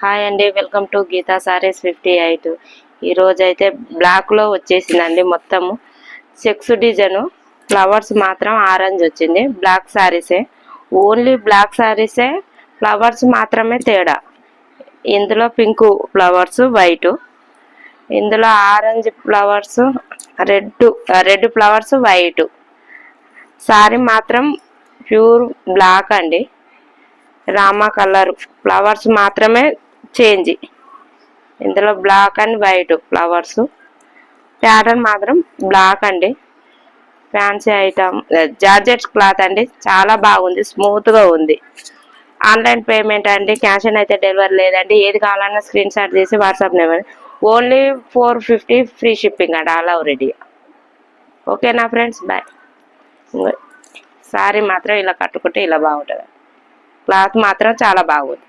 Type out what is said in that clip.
Hi అండి, welcome to Gita saris 58. ఈరోజు అయితే బ్లాక్లో వచ్చేసిందండి. మొత్తము చెక్స్ డిజైన్, ఫ్లవర్స్ మాత్రం ఆరెంజ్ వచ్చింది. బ్లాక్ సారీసే, ఓన్లీ బ్లాక్ సారీసే, ఫ్లవర్స్ మాత్రమే తేడా. ఇందులో పింక్ ఫ్లవర్స్, వైట్, ఇందులో orange flowers, red flowers, white. Sari మాత్రం ప్యూర్ బ్లాక్ అండి. రామా కలర్ ఫ్లవర్స్ మాత్రమే చేంజ్. ఇందులో black and white flowers, pattern మాత్రం బ్లాక్ అండి. ఫ్యాన్సీ ఐటమ్, జార్జెట్ క్లాత్ అండి. చాలా బాగుంది, స్మూత్గా ఉంది. ఆన్లైన్ పేమెంట్ అండి, క్యాష్ ఆన్ అయితే డెలివరీ లేదండి. ఏది కావాలన్నా స్క్రీన్ షాట్ చేసి WhatsApp number. Only 450 free shipping అండి, ఆల్ ఓవర్ ఇండియా. ఓకేనా ఫ్రెండ్స్, బాయ్. సారీ మాత్రం ఇలా కట్టుకుంటే ఇలా బాగుంటుంది. క్లాత్ మాత్రం చాలా బాగుంది.